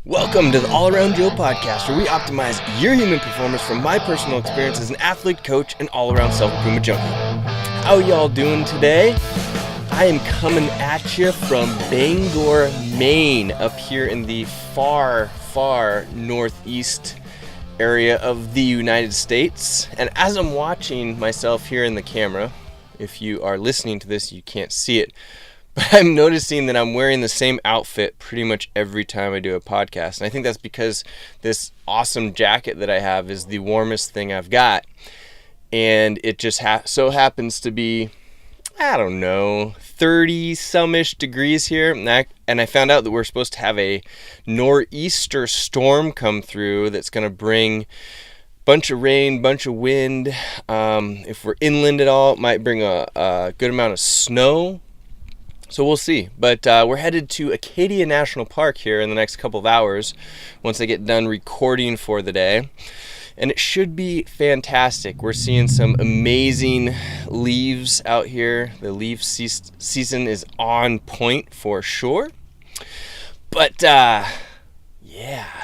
Welcome to the All Around Joe podcast, where we optimize your human performance from my personal experience as an athlete, coach, and all-around self-improvement junkie. How y'all doing today? I am coming at you from Bangor, Maine, up here in the far, far northeast area of the United States. And as I'm watching myself here in the camera, if you are listening to this, you can't see it, but I'm noticing that I'm wearing the same outfit pretty much every time I do a podcast. And I think that's because this awesome jacket that I have is the warmest thing I've got. And it just so happens to be, 30-some-ish degrees here. And I found out that we're supposed to have a nor'easter storm come through that's going to bring a bunch of rain, bunch of wind. If we're inland at all, it might bring a good amount of snow. So we'll see, but we're headed to Acadia National Park here in the next couple of hours once I get done recording for the day, and it should be fantastic. We're seeing some amazing leaves out here. The leaf season is on point for sure, but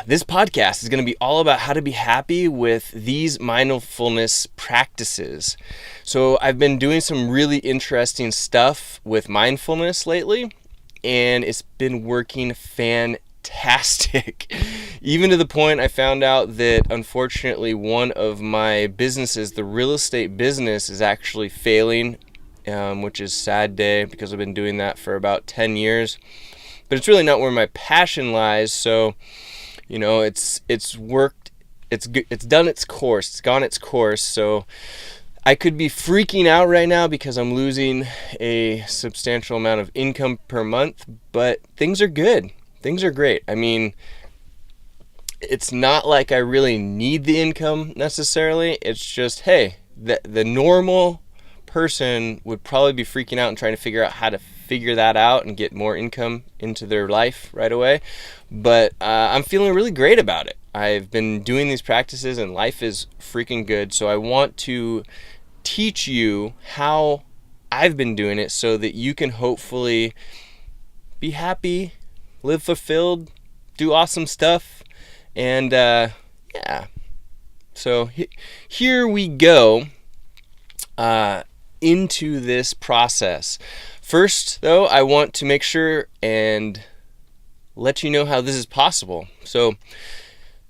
this podcast is going to be all about how to be happy with these mindfulness practices. So I've been doing some really interesting stuff with mindfulness lately, and it's been working fantastic. Even to the point I found out that unfortunately one of my businesses, the real estate business, is actually failing, which is a sad day because I've been doing that for about 10 years. But it's really not where my passion lies, so it's worked, it's done its course, it's gone its course. So I could be freaking out right now because I'm losing a substantial amount of income per month, but things are good. Things are great. I mean, it's not like I really need the income necessarily. It's just, hey, the normal person would probably be freaking out and trying to figure out how to figure that out and get more income into their life right away. But I'm feeling really great about it. I've been doing these practices and life is freaking good. So I want to teach you how I've been doing it so that you can hopefully be happy, live fulfilled, do awesome stuff. And so here we go into this process. First, though, I want to make sure and let you know how this is possible. So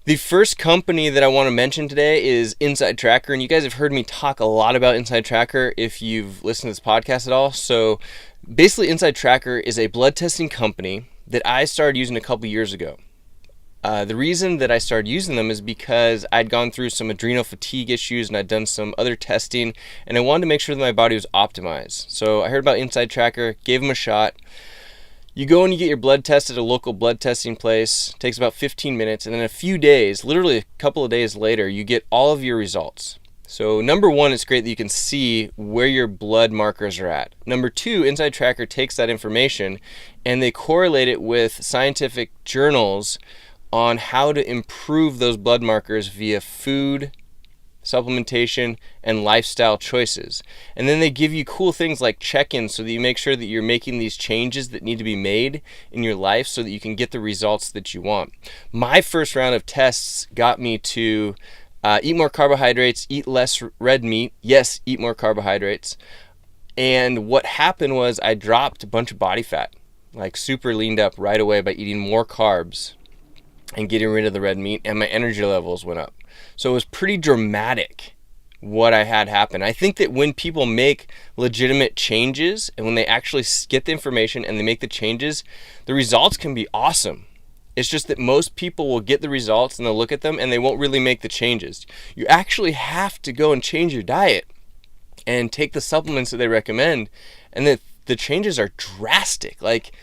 the first company that I want to mention today is Inside Tracker, and you guys have heard me talk a lot about Inside Tracker if you've listened to this podcast at all. So basically, Inside Tracker is a blood testing company that I started using a couple years ago. The reason that I started using them is because I'd gone through some adrenal fatigue issues and I'd done some other testing, and I wanted to make sure that my body was optimized. So I heard about Inside Tracker, gave them a shot. You go and you get your blood tested at a local blood testing place. It takes about 15 minutes, and then a few days, literally a couple of days later, you get all of your results. So number one, it's great that you can see where your blood markers are at. Number two, Inside Tracker takes that information and they correlate it with scientific journals on how to improve those blood markers via food, supplementation, and lifestyle choices. And then they give you cool things like check-ins so that you make sure that you're making these changes that need to be made in your life so that you can get the results that you want. My first round of tests got me to eat more carbohydrates, eat less red meat. Yes, eat more carbohydrates. And what happened was I dropped a bunch of body fat, like super leaned up right away by eating more carbs and getting rid of the red meat, and my energy levels went up. So it was pretty dramatic what I had happen. I think that when people make legitimate changes and when they actually get the information and they make the changes, the results can be awesome. It's just that most people will get the results and they'll look at them and they won't really make the changes. You actually have to go and change your diet and take the supplements that they recommend, and the changes are drastic, like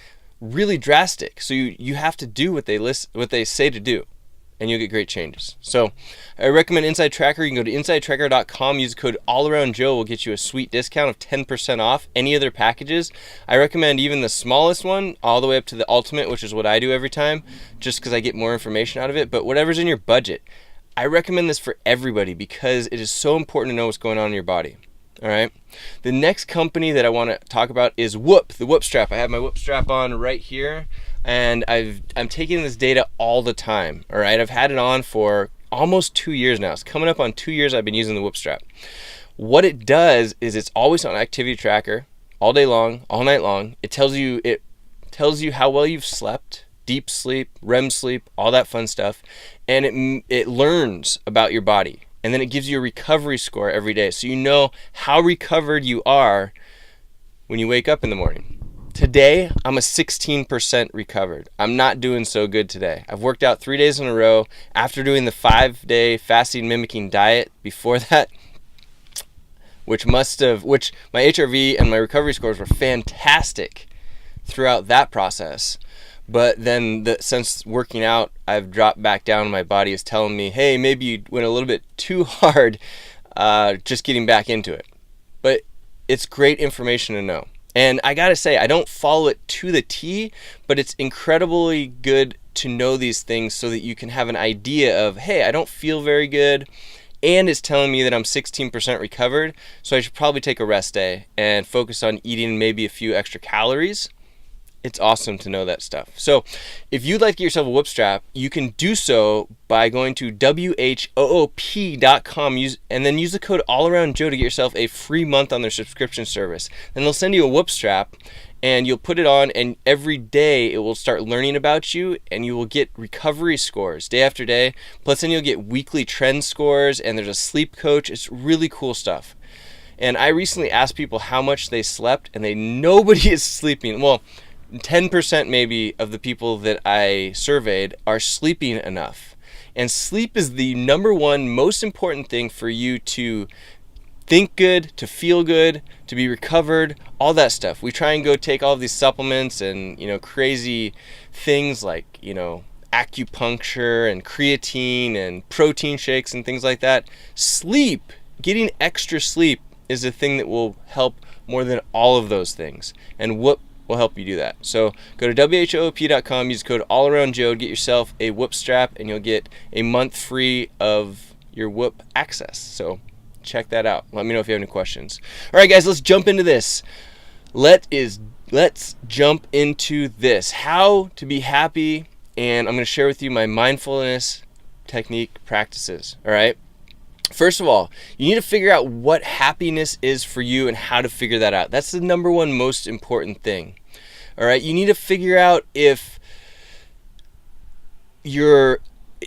really drastic. So you have to do what they say to do, and you'll get great changes. So I recommend Inside Tracker. You can go to insidetracker.com, use the code AllAroundJoe, will get you a sweet discount of 10% off any of their packages. I recommend even the smallest one all the way up to the ultimate, which is what I do every time, just because I get more information out of it. But whatever's in your budget, I recommend this for everybody because it is so important to know what's going on in your body. All right. The next company that I want to talk about is Whoop, the Whoop strap. I have my Whoop strap on right here. and I'm taking this data all the time. All right, I've had it on for almost 2 years now. It's coming up on 2 years I've been using the Whoop strap. What it does is it's always on activity tracker all day long, all night long. It tells you how well you've slept, deep sleep, REM sleep, all that fun stuff, and it learns about your body. And then it gives you a recovery score every day, so you know how recovered you are when you wake up in the morning. Today, I'm a 16% recovered. I'm not doing so good today. I've worked out 3 days in a row after doing the 5-day fasting mimicking diet before that, which my HRV and my recovery scores were fantastic throughout that process. But then since working out, I've dropped back down, and my body is telling me, hey, maybe you went a little bit too hard just getting back into it. But it's great information to know. And I gotta say, I don't follow it to the T, but it's incredibly good to know these things so that you can have an idea of, hey, I don't feel very good, and it's telling me that I'm 16% recovered, so I should probably take a rest day and focus on eating maybe a few extra calories. It's awesome to know that stuff. So if you'd like to get yourself a Whoop strap, you can do so by going to whoop.com and then use the code allaroundjoe to get yourself a free month on their subscription service. Then they'll send you a Whoop strap, and you'll put it on, and every day it will start learning about you, and you will get recovery scores day after day. Plus then you'll get weekly trend scores, and there's a sleep coach. It's really cool stuff. And I recently asked people how much they slept, and nobody is sleeping. Well, 10% maybe of the people that I surveyed are sleeping enough. And sleep is the number one most important thing for you to think good, to feel good, to be recovered, all that stuff. We try and go take all of these supplements and, crazy things like, acupuncture and creatine and protein shakes and things like that. Sleep, getting extra sleep is the thing that will help more than all of those things. And Whoop will help you do that. So go to whoop.com, use code allaroundjoe to get yourself a Whoop strap, and you'll get a month free of your Whoop access. So check that out. Let me know if you have any questions. All right, guys, let's jump into this. Let's jump into this. How to be happy, and I'm going to share with you my mindfulness technique practices. All right. First of all, you need to figure out what happiness is for you and how to figure that out. That's the number one most important thing. All right, you need to figure out if you're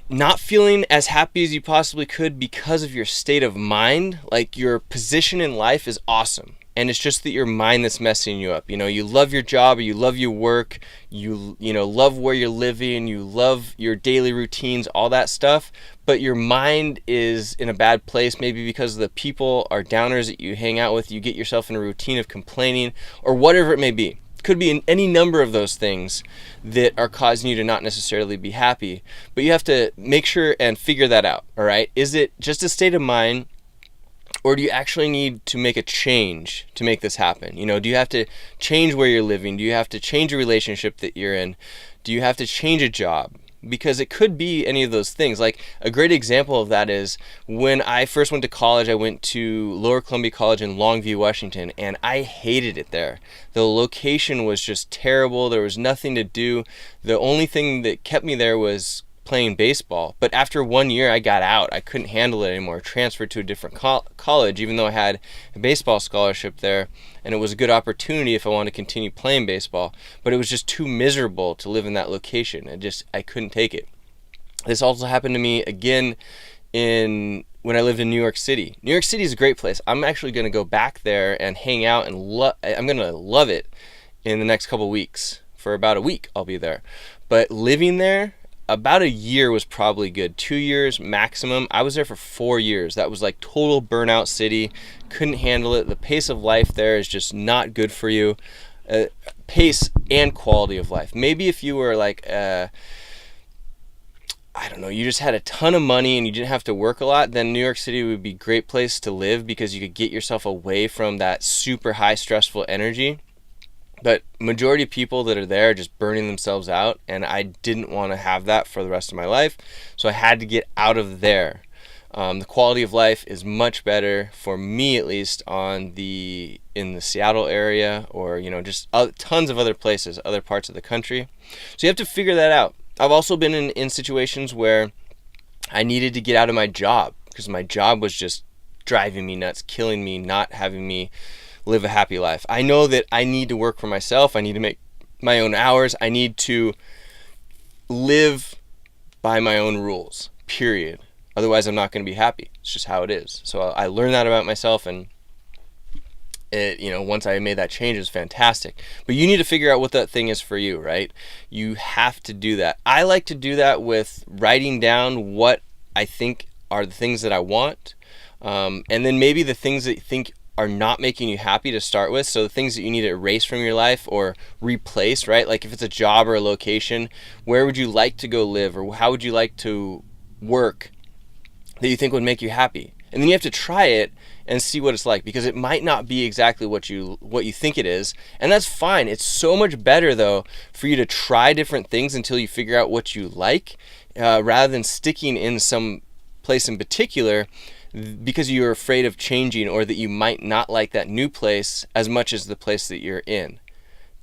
not feeling as happy as you possibly could because of your state of mind. Like, your position in life is awesome, and it's just that your mind that's messing you up. You love your job, or you love your work, you love where you're living, you love your daily routines, all that stuff, but your mind is in a bad place, maybe because the people are downers that you hang out with, you get yourself in a routine of complaining, or whatever it may be. It could be in any number of those things that are causing you to not necessarily be happy, but you have to make sure and figure that out, all right? Is it just a state of mind, or do you actually need to make a change to make this happen? Do you have to change where you're living? Do you have to change a relationship that you're in? Do you have to change a job? Because it could be any of those things. Like, a great example of that is when I first went to college, I went to Lower Columbia College in Longview, Washington, and I hated it there. The location was just terrible. There was nothing to do. The only thing that kept me there was playing baseball. But after 1 year, I got out. I couldn't handle it anymore. Transferred to a different college, even though I had a baseball scholarship there, and it was a good opportunity if I wanted to continue playing baseball. But it was just too miserable to live in that location. I couldn't take it. This also happened to me again when I lived in New York City. New York City is a great place. I'm actually going to go back there and hang out, and I'm going to love it in the next couple weeks. For about a week, I'll be there. But living there, about a year was probably good. 2 years maximum. I was there for 4 years. That was like total burnout city. Couldn't handle it. The pace of life there is just not good for you. Pace and quality of life. Maybe if you were like, I don't know, you just had a ton of money and you didn't have to work a lot, then New York City would be a great place to live because you could get yourself away from that super high stressful energy. But majority of people that are there are just burning themselves out, and I didn't want to have that for the rest of my life, so I had to get out of there. The quality of life is much better, for me at least, in the Seattle area, or just tons of other places, other parts of the country. So you have to figure that out. I've also been in situations where I needed to get out of my job because my job was just driving me nuts, killing me, not having me live a happy life. I know that I need to work for myself. I need to make my own hours. I need to live by my own rules, period. Otherwise, I'm not going to be happy. It's just how it is. So I learned that about myself, and once I made that change, it was fantastic. But you need to figure out what that thing is for you, right? You have to do that. I like to do that with writing down what I think are the things that I want, and then maybe the things that you think are not making you happy to start with. So the things that you need to erase from your life or replace, right? Like if it's a job or a location, where would you like to go live, or how would you like to work that you think would make you happy? And then you have to try it and see what it's like, because it might not be exactly what you think it is, and that's fine. It's so much better though for you to try different things until you figure out what you like, rather than sticking in some place in particular because you're afraid of changing, or that you might not like that new place as much as the place that you're in.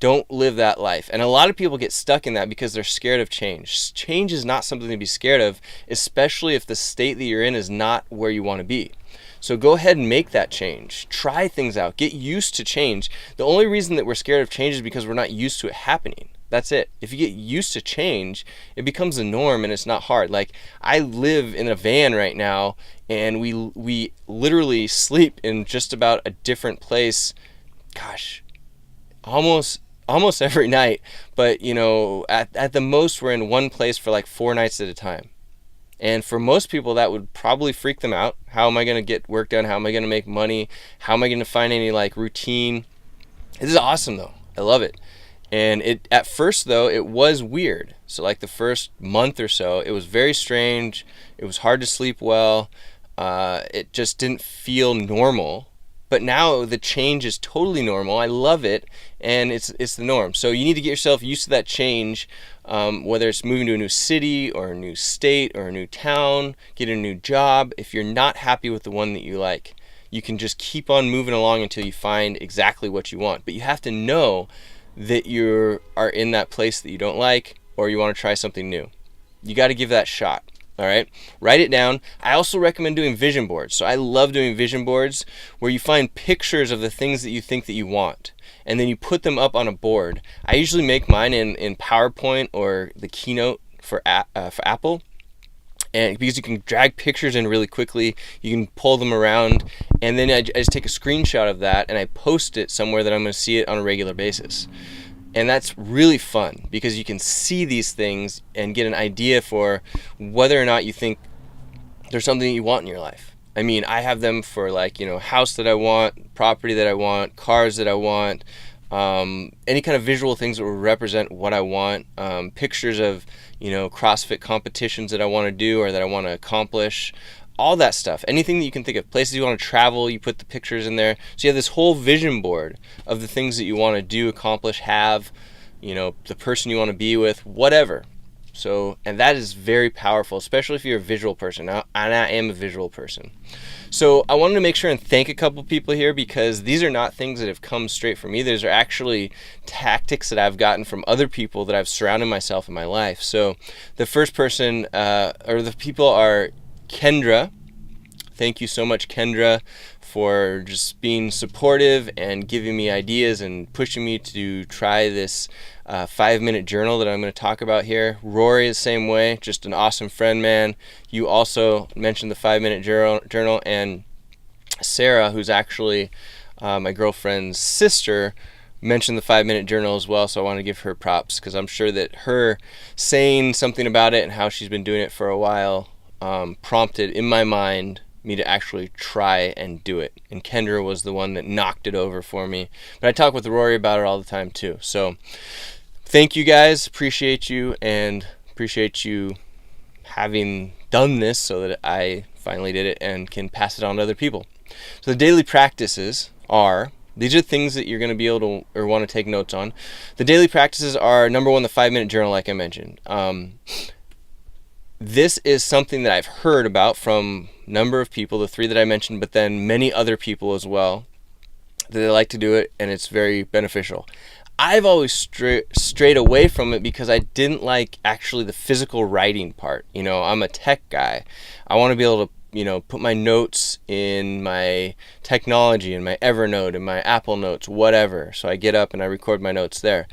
Don't live that life. And a lot of people get stuck in that because they're scared of change. Change is not something to be scared of, especially if the state that you're in is not where you want to be. So go ahead and make that change. Try things out. Get used to change. The only reason that we're scared of change is because we're not used to it happening. That's it. If you get used to change, it becomes the norm and it's not hard. Like, I live in a van right now, and we literally sleep in just about a different place. Gosh, almost every night. But at the most, we're in one place for like 4 nights at a time. And for most people, that would probably freak them out. How am I going to get work done? How am I going to make money? How am I going to find any routine? This is awesome though. I love it. And at first though, it was weird. So the first month or so, it was very strange. It was hard to sleep well. It just didn't feel normal. But now the change is totally normal. I love it, and it's the norm. So you need to get yourself used to that change, whether it's moving to a new city or a new state or a new town, get a new job. If you're not happy with the one that you like, you can just keep on moving along until you find exactly what you want. But you have to know that you are in that place that you don't like, or you want to try something new. You got to give that a shot. All right, write it down. I also recommend doing vision boards. So I love doing vision boards where you find pictures of the things that you think that you want, and then you put them up on a board. I usually make mine in PowerPoint or the Keynote for Apple, and because you can drag pictures in really quickly, you can pull them around, and then I just take a screenshot of that and I post it somewhere that I'm going to see it on a regular basis. And that's really fun because you can see these things and get an idea for whether or not you think there's something that you want in your life. I mean, I have them for house that I want, property that I want, cars that I want, any kind of visual things that will represent what I want, pictures of, CrossFit competitions that I want to do or that I want to accomplish. All that stuff, anything that you can think of, places you want to travel, you put the pictures in there. So you have this whole vision board of the things that you want to do, accomplish, have, the person you want to be with, whatever. So, and that is very powerful, especially if you're a visual person. Now, and I am a visual person. So I wanted to make sure and thank a couple people here, because these are not things that have come straight from me. These are actually tactics that I've gotten from other people that I've surrounded myself in my life. So the first person, or the people are Kendra. Thank you so much, Kendra, for just being supportive and giving me ideas and pushing me to try this 5-minute journal that I'm going to talk about here. Rory, the same way, just an awesome friend, man. You also mentioned the 5-minute journal, and Sarah, who's actually my girlfriend's sister, mentioned the 5-minute journal as well, so I want to give her props, because I'm sure that her saying something about it and how she's been doing it for a while prompted in my mind me to actually try and do it. And Kendra was the one that knocked it over for me. But I talk with Rory about it all the time too. So thank you guys. Appreciate you, and appreciate you having done this so that I finally did it and can pass it on to other people. So the daily practices are, these are things that you're going to be able to or want to take notes on. The daily practices are, number one, the 5-minute journal, like I mentioned. this is something that I've heard about from a number of people, the 3 that I mentioned, but then many other people as well, that they like to do it, and it's very beneficial. I've always strayed away from it because I didn't like actually the physical writing part. I'm a tech guy. I want to be able to, put my notes in my technology, in my Evernote, in my Apple Notes, whatever. So I get up and I record my notes there.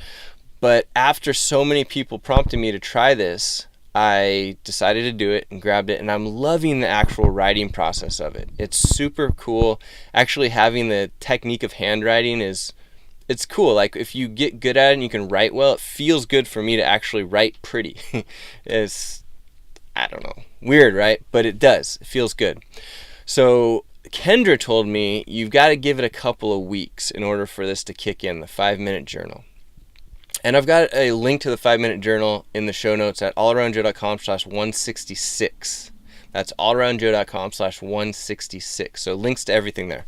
But after so many people prompted me to try this, I decided to do it and grabbed it, and I'm loving the actual writing process of it. It's super cool. Actually, having the technique of handwriting it's cool. Like, if you get good at it and you can write well, it feels good for me to actually write pretty. It's, I don't know, weird, right? But it does. It feels good. So Kendra told me you've got to give it a couple of weeks in order for this to kick in, the 5-minute journal. And I've got a link to the 5-minute journal in the show notes at allaroundjoe.com/166. That's allaroundjoe.com/166. So links to everything there.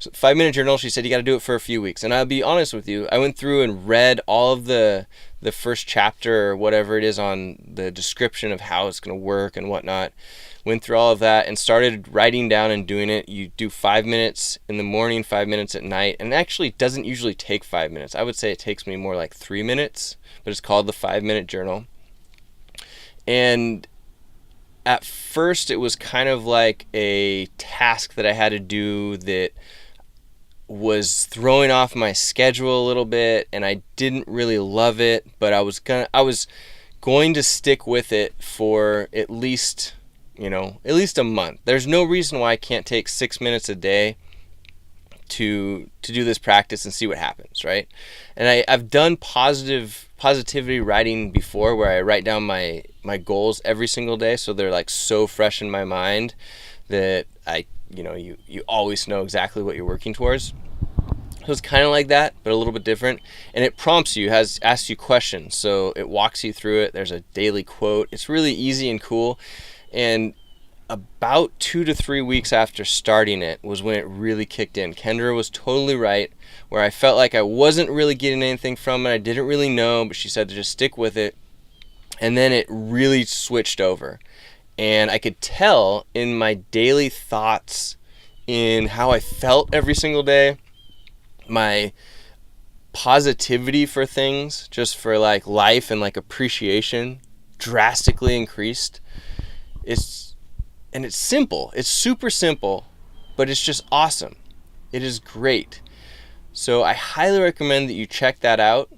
So 5-minute journal, she said you got to do it for a few weeks. And I'll be honest with you, I went through and read all of the first chapter or whatever it is on the description of how it's going to work and whatnot. Went through all of that and started writing down and doing it. You do 5 minutes in the morning, 5 minutes at night. And actually, it doesn't usually take 5 minutes. I would say it takes me more like 3 minutes, but it's called the 5-minute journal. And at first, it was kind of like a task that I had to do that was throwing off my schedule a little bit, and I didn't really love it, but I was going to stick with it for at least a month. There's no reason why I can't take 6 minutes a day to do this practice and see what happens, right? And I've done positivity writing before, where I write down my goals every single day, so they're like so fresh in my mind that you always know exactly what you're working towards. So it's kind of like that, but a little bit different. And it prompts you, asks you questions, so it walks you through it. There's a daily quote. It's really easy and cool. And about 2 to 3 weeks after starting it was when it really kicked in. Kendra was totally right, where I felt like I wasn't really getting anything from it. I didn't really know, but she said to just stick with it. And then it really switched over. And I could tell in my daily thoughts, in how I felt every single day, my positivity for things, just for like life and like appreciation, drastically increased. It's simple. It's super simple, but it's just awesome. It is great. So I highly recommend that you check that out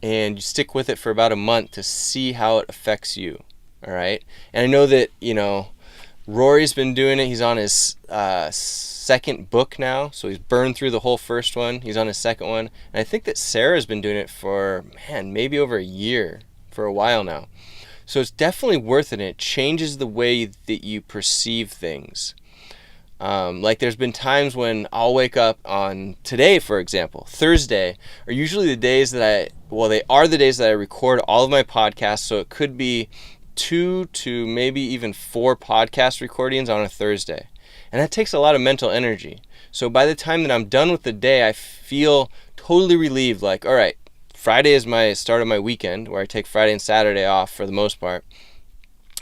and you stick with it for about a month to see how it affects you. All right. And I know that, Rory's been doing it. He's on his second book now. So he's burned through the whole first one. He's on his second one. And I think that Sarah's been doing it for, maybe over a year, for a while now. So it's definitely worth it. And it changes the way that you perceive things. Like there's been times when I'll wake up on today, for example, Thursday, are usually the days that they are the days that I record all of my podcasts. So it could be 2 to maybe even 4 podcast recordings on a Thursday. And that takes a lot of mental energy. So by the time that I'm done with the day, I feel totally relieved. Like, all right, Friday is my start of my weekend, where I take Friday and Saturday off for the most part.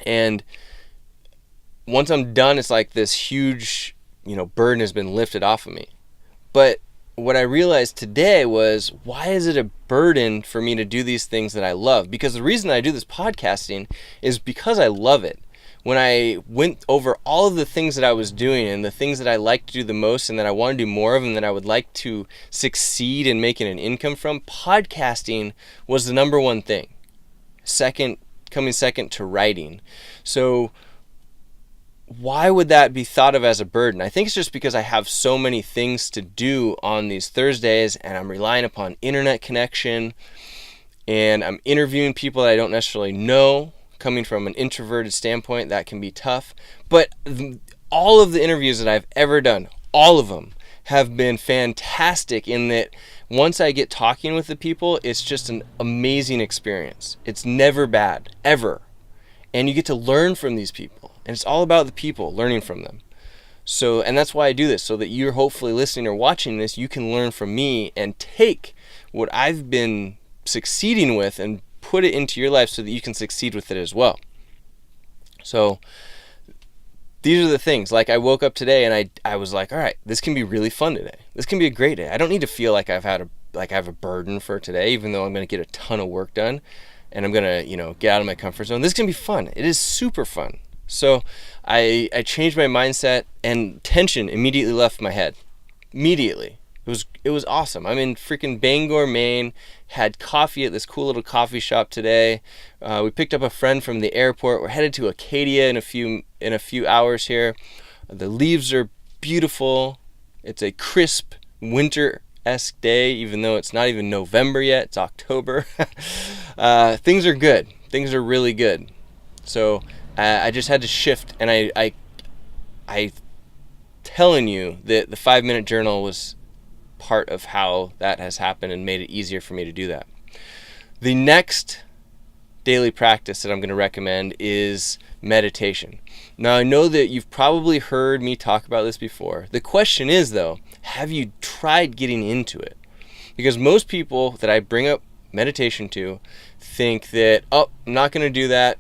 And once I'm done, it's like this huge, burden has been lifted off of me. But what I realized today was, why is it a burden for me to do these things that I love? Because the reason I do this podcasting is because I love it. When I went over all of the things that I was doing and the things that I like to do the most and that I want to do more of and that I would like to succeed in making an income from, podcasting was the number one thing. Coming second to writing. So why would that be thought of as a burden? I think it's just because I have so many things to do on these Thursdays, and I'm relying upon internet connection, and I'm interviewing people that I don't necessarily know. Coming from an introverted standpoint, that can be tough. But all of the interviews that I've ever done, all of them have been fantastic in that once I get talking with the people, it's just an amazing experience. It's never bad, ever. And you get to learn from these people. And it's all about the people, learning from them. So, and that's why I do this, so that you're hopefully listening or watching this, you can learn from me and take what I've been succeeding with and put it into your life so that you can succeed with it as well. So these are the things. Like, I woke up today and I was like, all right, this can be really fun today. This can be a great day. I don't need to feel like I have a burden for today, even though I'm going to get a ton of work done and I'm going to, get out of my comfort zone. This can be fun. It is super fun. So I changed my mindset, and tension immediately left my head. Immediately. It was awesome. I'm in freaking Bangor, Maine. Had coffee at this cool little coffee shop today. We picked up a friend from the airport. We're headed to Acadia in a few hours here. The leaves are beautiful. It's a crisp winter-esque day, even though it's not even November yet. It's October. Things are good. Things are really good. So I just had to shift, and I telling you that the 5-minute journal was part of how that has happened and made it easier for me to do that. The next daily practice that I'm going to recommend is meditation. Now, I know that you've probably heard me talk about this before. The question is, though, have you tried getting into it? Because most people that I bring up meditation to think that, oh, I'm not going to do that.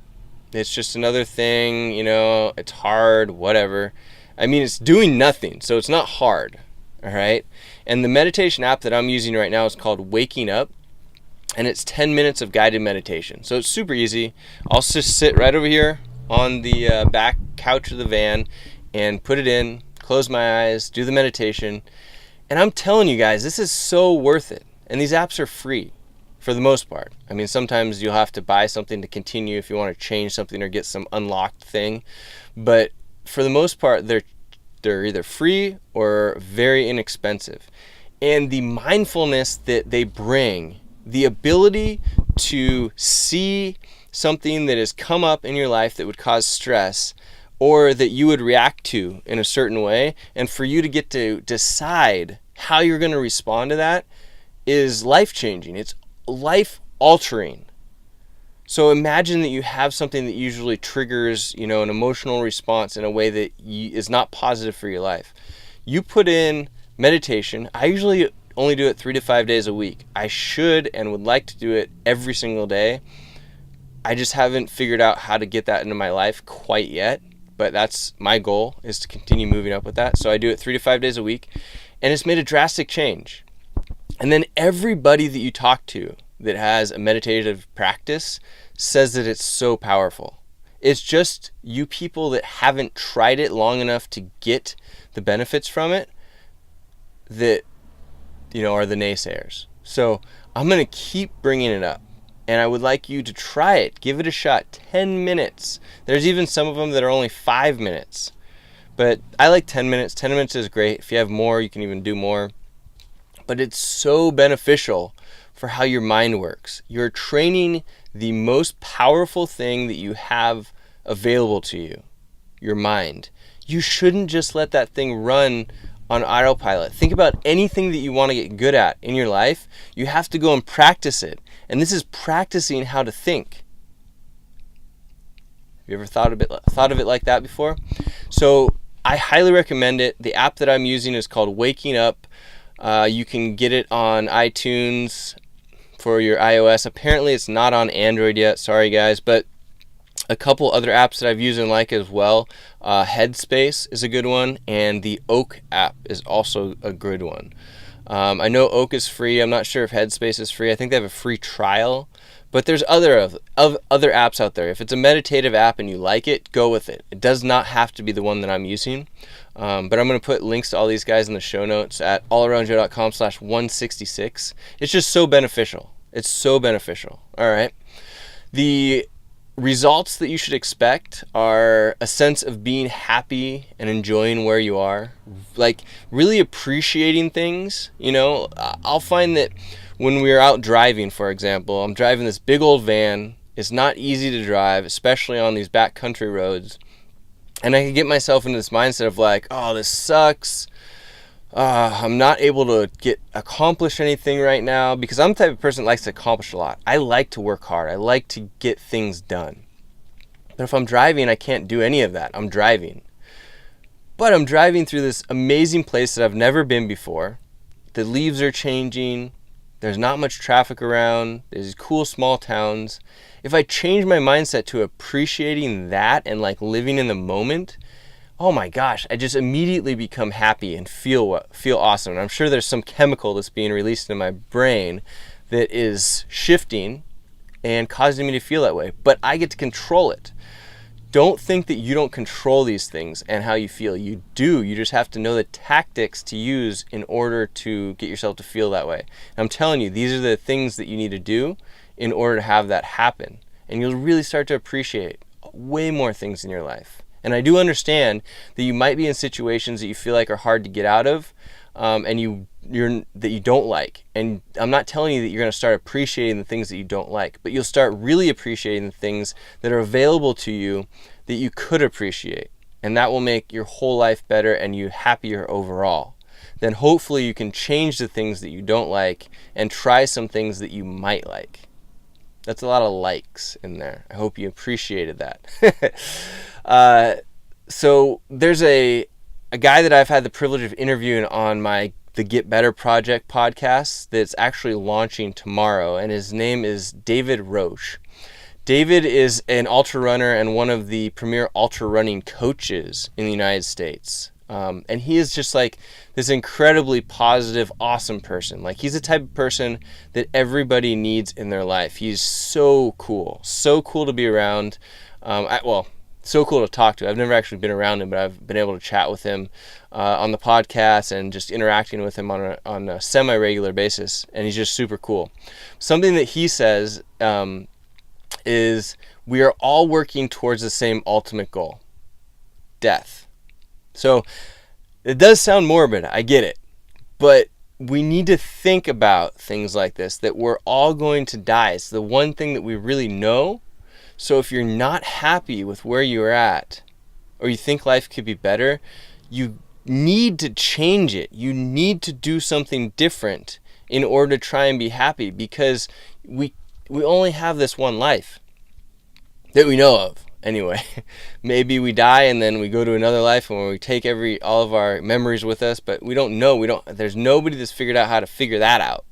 It's just another thing, it's hard, whatever. I mean, it's doing nothing, so it's not hard, all right? And the meditation app that I'm using right now is called Waking Up, and it's 10 minutes of guided meditation. So it's super easy. I'll just sit right over here on the back couch of the van and put it in, close my eyes, do the meditation. And I'm telling you guys, this is so worth it. And these apps are free for the most part. I mean, sometimes you'll have to buy something to continue if you want to change something or get some unlocked thing. But for the most part, they're either free or very inexpensive. And the mindfulness that they bring, the ability to see something that has come up in your life that would cause stress or that you would react to in a certain way, and for you to get to decide how you're going to respond to that, is life-changing. It's life-altering. So imagine that you have something that usually triggers, an emotional response in a way that is not positive for your life. You put in meditation. I usually only do it 3 to 5 days a week. I should and would like to do it every single day. I just haven't figured out how to get that into my life quite yet, but that's my goal, is to continue moving up with that. So I do it 3 to 5 days a week, and it's made a drastic change. And then everybody that you talk to that has a meditative practice says that it's so powerful. It's just you people that haven't tried it long enough to get the benefits from it that, are the naysayers. So I'm going to keep bringing it up, and I would like you to try it. Give it a shot. 10 minutes. There's even some of them that are only 5 minutes. But I like 10 minutes. 10 minutes is great. If you have more, you can even do more. But it's so beneficial for how your mind works. You're training the most powerful thing that you have available to you, your mind. You shouldn't just let that thing run on autopilot. Think about anything that you want to get good at in your life. You have to go and practice it. And this is practicing how to think. Have you ever thought of it like that before? So I highly recommend it. The app that I'm using is called Waking Up. You can get it on iTunes for your iOS. Apparently it's not on Android yet. Sorry guys, but a couple other apps that I've used and like as well. Headspace is a good one, and the Oak app is also a good one. I know Oak is free. I'm not sure if Headspace is free. I think they have a free trial, but there's other apps out there. If it's a meditative app and you like it, go with it. It does not have to be the one that I'm using. But I'm going to put links to all these guys in the show notes at allaroundjoe.com/166. It's just so beneficial. It's so beneficial. All right. The results that you should expect are a sense of being happy and enjoying where you are, like really appreciating things. I'll find that when we're out driving, for example, I'm driving this big old van. It's not easy to drive, especially on these backcountry roads. And I can get myself into this mindset of like, oh, this sucks. I'm not able to accomplish anything right now, because I'm the type of person that likes to accomplish a lot. I like to work hard. I like to get things done. But if I'm driving, I can't do any of that. I'm driving. But I'm driving through this amazing place that I've never been before. The leaves are changing. There's not much traffic around. There's these cool small towns. If I change my mindset to appreciating that and like living in the moment, oh my gosh, I just immediately become happy and feel awesome. And I'm sure there's some chemical that's being released in my brain that is shifting and causing me to feel that way. But I get to control it. Don't think that you don't control these things and how you feel. You do. You just have to know the tactics to use in order to get yourself to feel that way. And I'm telling you, these are the things that you need to do in order to have that happen. And you'll really start to appreciate way more things in your life. And I do understand that you might be in situations that you feel like are hard to get out of, and that you don't like. And I'm not telling you that you're going to start appreciating the things that you don't like, but you'll start really appreciating the things that are available to you that you could appreciate. And that will make your whole life better and you happier overall. Then hopefully you can change the things that you don't like and try some things that you might like. That's a lot of likes in there. I hope you appreciated that. So there's a guy that I've had the privilege of interviewing on the Get Better Project podcast that's actually launching tomorrow, and his name is David Roche. David is an ultra runner and one of the premier ultra running coaches in the United States. And he is just like this incredibly positive, awesome person. Like, he's the type of person that everybody needs in their life. He's so cool to be around. So cool to talk to. I've never actually been around him, but I've been able to chat with him on the podcast and just interacting with him on a semi-regular basis. And he's just super cool. Something that he says is we are all working towards the same ultimate goal: death. So it does sound morbid, I get it, but we need to think about things like this, that we're all going to die. It's the one thing that we really know. So if you're not happy with where you're at, or you think life could be better, you need to change it. You need to do something different in order to try and be happy, because we only have this one life that we know of. Anyway, maybe we die and then we go to another life and we take all of our memories with us, but we don't know. There's nobody that's figured out how to figure that out.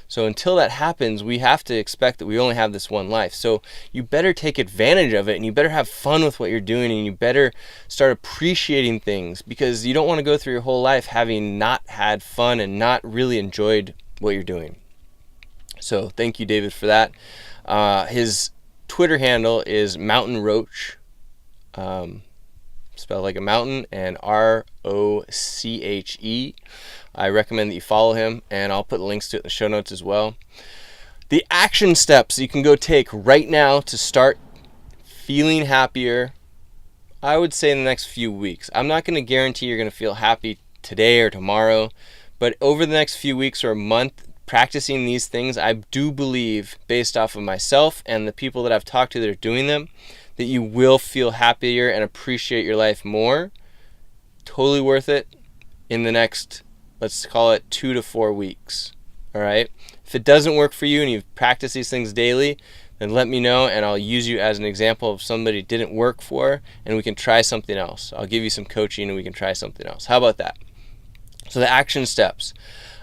So until that happens, we have to expect that we only have this one life. So you better take advantage of it, and you better have fun with what you're doing, and you better start appreciating things, because you don't want to go through your whole life having not had fun and not really enjoyed what you're doing. So thank you, David, for that. His Twitter handle is Mountain Roach, spelled like a mountain, and ROCHE. I recommend that you follow him, and I'll put links to it in the show notes as well. The action steps you can go take right now to start feeling happier, I would say in the next few weeks. I'm not going to guarantee you're going to feel happy today or tomorrow, but over the next few weeks or a month, practicing these things, I do believe, based off of myself and the people that I've talked to that are doing them, that you will feel happier and appreciate your life more. Totally worth it in the next, let's call it 2 to 4 weeks. All right? If it doesn't work for you and you've practiced these things daily, then let me know, and I'll use you as an example of somebody it didn't work for, and we can try something else. I'll give you some coaching and we can try something else. How about that? So the action steps.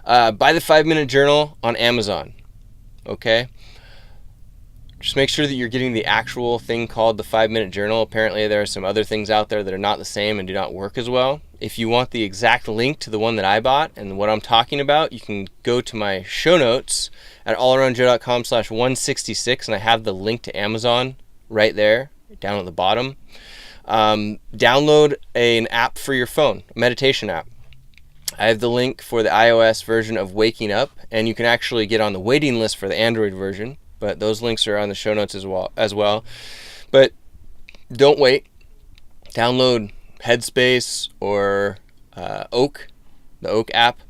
Buy the 5-minute journal on Amazon. Okay? Just make sure that you're getting the actual thing called the 5-minute journal. Apparently there are some other things out there that are not the same and do not work as well. If you want the exact link to the one that I bought and what I'm talking about, you can go to my show notes at allaroundjoe.com/166, and I have the link to Amazon right there, down at the bottom. Download an app for your phone, a meditation app. I have the link for the iOS version of Waking Up, and you can actually get on the waiting list for the Android version, but those links are on the show notes as well. But don't wait. Download Headspace or Oak, the Oak app,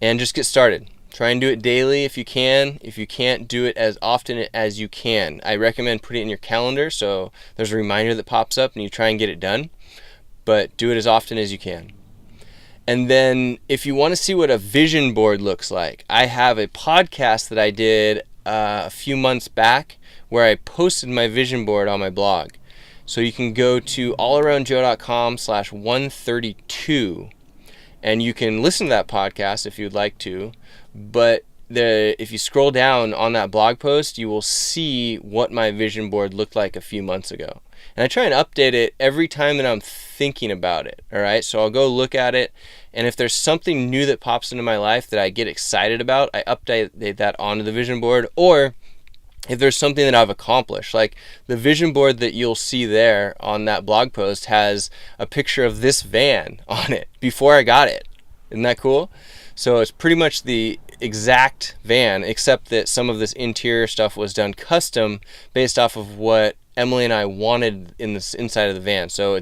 and just get started. Try and do it daily if you can. If you can't, do it as often as you can. I recommend putting it in your calendar so there's a reminder that pops up and you try and get it done, but do it as often as you can. And then if you want to see what a vision board looks like, I have a podcast that I did a few months back where I posted my vision board on my blog. So you can go to allaroundjoe.com/132, and you can listen to that podcast if you'd like to. But if you scroll down on that blog post, you will see what my vision board looked like a few months ago. And I try and update it every time that I'm thinking about it. All right. So I'll go look at it. And if there's something new that pops into my life that I get excited about, I update that onto the vision board. Or if there's something that I've accomplished, like the vision board that you'll see there on that blog post has a picture of this van on it before I got it. Isn't that cool? So it's pretty much the exact van, except that some of this interior stuff was done custom based off of what Emily and I wanted in this inside of the van. So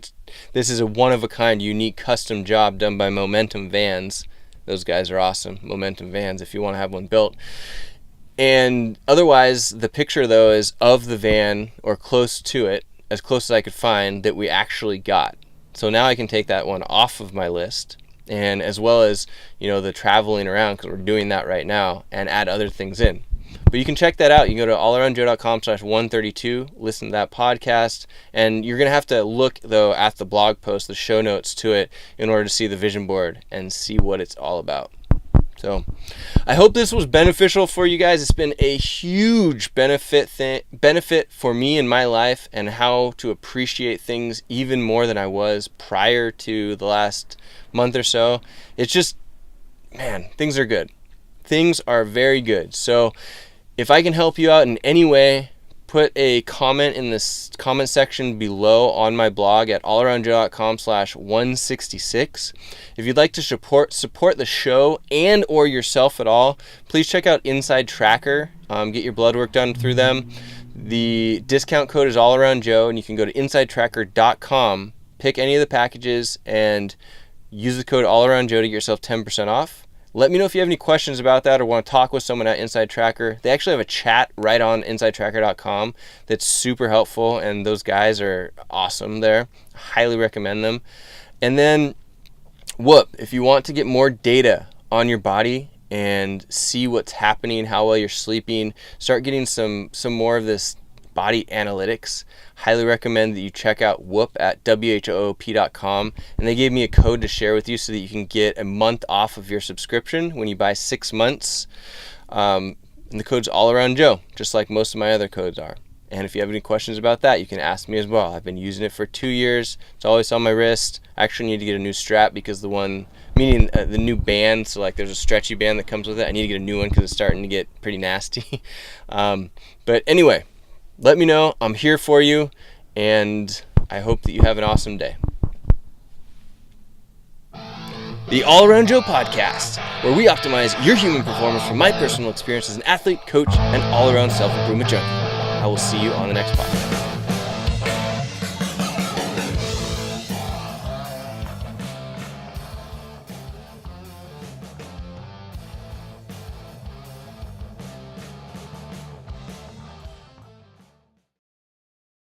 this is a one-of-a-kind, unique custom job done by Momentum Vans. Those guys are awesome. Momentum Vans, if you want to have one built. And otherwise, the picture, though, is of the van, or close to it, as close as I could find, that we actually got. So now I can take that one off of my list, and as well as, the traveling around, because we're doing that right now, and add other things in. But you can check that out. You can go to allaroundjoe.com/132, listen to that podcast, and you're going to have to look, though, at the blog post, the show notes to it, in order to see the vision board and see what it's all about. So I hope this was beneficial for you guys. It's been a huge benefit for me in my life, and how to appreciate things even more than I was prior to the last month or so. It's just, man, things are good. Things are very good. So if I can help you out in any way, put a comment in this comment section below on my blog at allaroundjoe.com/166. If you'd like to support the show and or yourself at all, please check out Inside Tracker. Get your blood work done through them. The discount code is allaroundjoe, and you can go to insidetracker.com, pick any of the packages, and use the code allaroundjoe to get yourself 10% off. Let me know if you have any questions about that or want to talk with someone at Inside Tracker. They actually have a chat right on insidetracker.com that's super helpful, and those guys are awesome there. Highly recommend them. And then Whoop, if you want to get more data on your body and see what's happening, how well you're sleeping, start getting some more of this body analytics, highly recommend that you check out Whoop at whoop.com, and they gave me a code to share with you so that you can get a month off of your subscription when you buy 6 months. And the code's allaroundjoe, just like most of my other codes are. And if you have any questions about that, you can ask me as well. I've been using it for 2 years. It's always on my wrist. I actually need to get a new strap because the new band, so like there's a stretchy band that comes with it. I need to get a new one because it's starting to get pretty nasty. But anyway, let me know. I'm here for you, and I hope that you have an awesome day. The All Around Joe podcast, where we optimize your human performance from my personal experience as an athlete, coach, and all-around self-improvement junkie. I will see you on the next podcast.